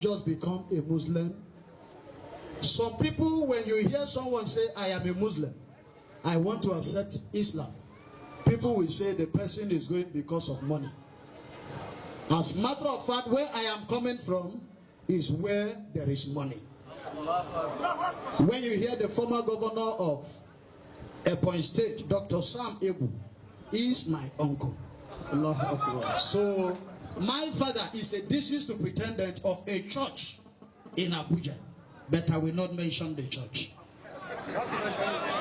just become a Muslim. Some people, when you hear someone say, I am a Muslim, I want to accept Islam, people will say the person is going because of money. As a matter of fact, where I am coming from is where there is money. When you hear the former governor of Ebonyi State, Dr. Sam Ebu, is my uncle. So my father is a deceased superintendent of a church in Abuja, but I will not mention the church.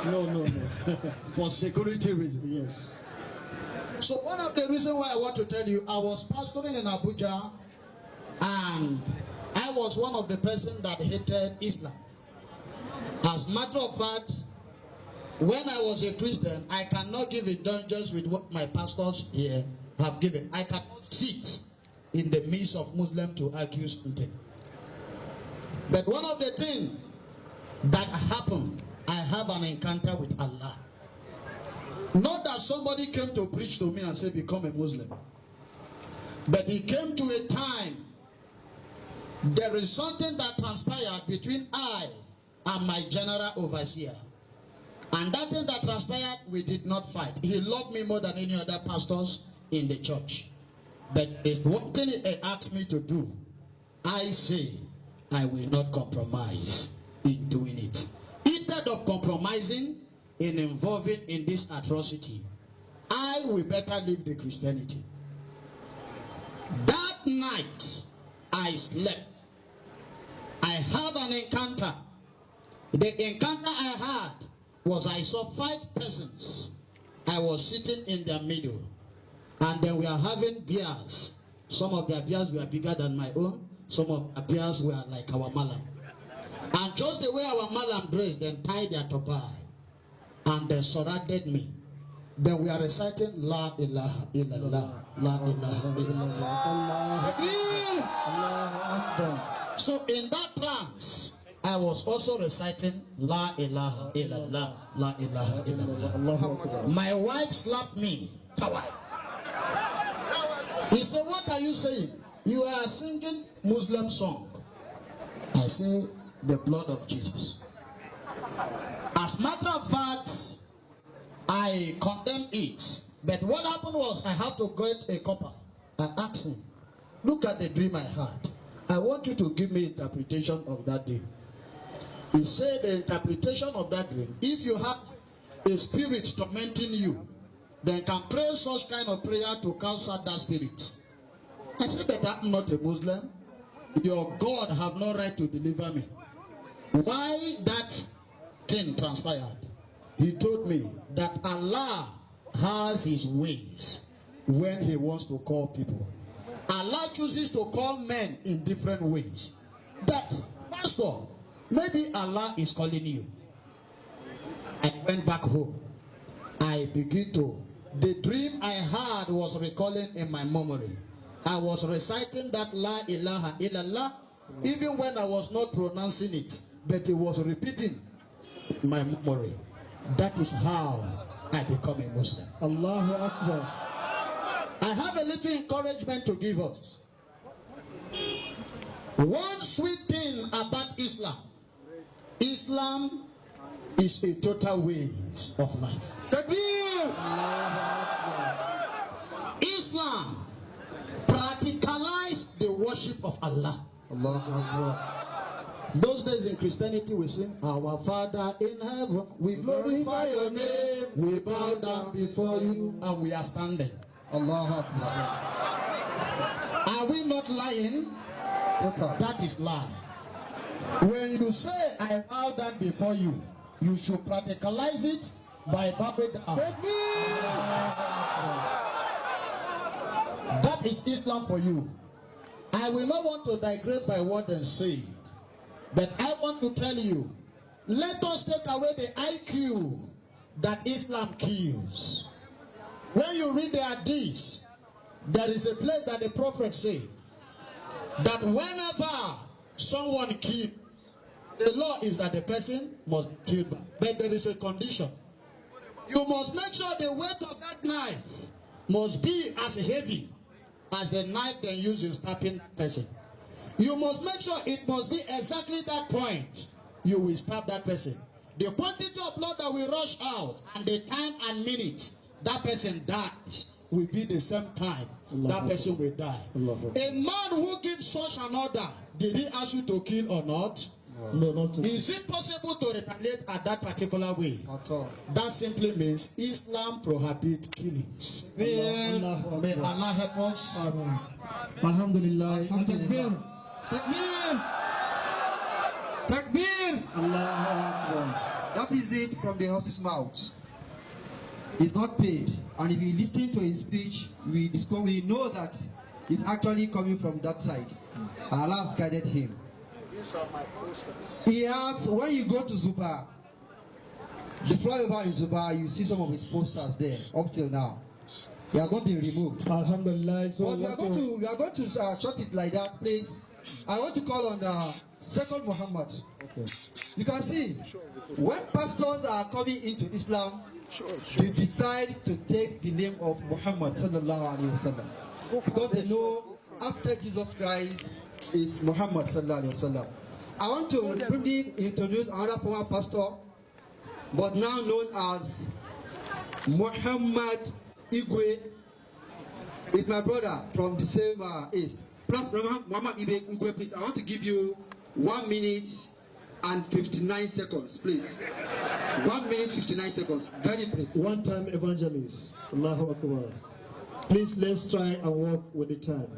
No. For security reasons. Yes. So one of the reasons why I want to tell you, I was pastoring in Abuja, and I was one of the persons that hated Islam. As a matter of fact, when I was a Christian, I cannot give indulgence with what my pastors here have given. I cannot sit in the midst of Muslims to argue something. But one of the things that happened, I have an encounter with Allah. Not that somebody came to preach to me and say, become a Muslim. But it came to a time, there is something that transpired between I and my general overseer. And that thing that transpired, we did not fight. He loved me more than any other pastors in the church. But there's one thing he asked me to do. I say, I will not compromise in doing it. Instead of compromising in involving in this atrocity, I will better leave the Christianity. That night, I slept. I had an encounter. The encounter I had was I saw 5 persons. I was sitting in their middle, and then we are having beers. Some of their beers were bigger than my own. Some of their beers were like our malam. And just the way our malam dressed, then tied their topai, and they surrounded me. Then we are reciting La ilaha illallah, La ilaha illallah. So in that trance, I was also reciting La ilaha illallah, La ilaha illallah. My wife slapped me. He said, what are you saying? You are singing Muslim song. I say, the blood of Jesus. As a matter of fact, I condemn it. But what happened was, I have to get a copper. I asked him, look at the dream I had. I want you to give me interpretation of that dream. He said the interpretation of that dream, if you have a spirit tormenting you, then can pray such kind of prayer to cast out that spirit. I said, but I'm not a Muslim. Your God have no right to deliver me. Why that thing transpired? He told me that Allah has his ways when he wants to call people. Allah chooses to call men in different ways. That, pastor, maybe Allah is calling you. I went back home. I began to, the dream I had was recalling in my memory. I was reciting that La ilaha illallah, even when I was not pronouncing it, but it was repeating in my memory. That is how I become a Muslim. Allahu Akbar. I have a little encouragement to give us. One sweet thing about Islam. Islam is a total way of life. Islam practicalize the worship of Allah. Allahu Akbar. Those days in Christianity we sing, Our Father in heaven, we glorify your name, we bow down before you, and we are standing. Allahu Akbar. Are we not lying? Total. That is lie. When you say, I bow down before you, you should practicalize it by bowing down. That is Islam for you. I will not want to digress by what they say, but I want to tell you, let us take away the IQ that Islam kills. When you read the hadith, there is a place that the Prophet said that whenever someone kills, the law is that the person must kill, but there is a condition. You must make sure the weight of that knife must be as heavy as the knife they use in stabbing the person. You must make sure it must be exactly that point you will stab that person. The quantity of blood that will rush out and the time and minute that person dies will be the same time that person will die. A man who gives such an order, did he ask you to kill or not? No, not to. Is it possible to retaliate at that particular way? At all. That simply means Islam prohibits killings. May Allah help us. Alhamdulilahi. Takbir. Takbir. Takbir. That is it from the horse's mouth. He's not paid, and if you listen to his speech, we know that it's actually coming from that side. Allah has guided him. He has, when you go to Zuba, the flyover in Zuba, you see some of his posters there up till now. They are going to be removed. Alhamdulillah. So but we are going to shut it like that, please. I want to call on Second Muhammad. Okay. You can see, when pastors are coming into Islam, they decide to take the name of Muhammad sallallahu alaihi wasallam, because they know after Jesus Christ is Muhammad sallallahu alaihi wasallam. I want to briefly introduce another former pastor, but now known as Muhammad Igwe. Is my brother from the same east. Plus, Muhammad Igwe, please. I want to give you 1 minute and 59 seconds, please. 1 minute 59 seconds. Very brief. One time evangelist. Allahu Akbar. Please let's try and work with the time.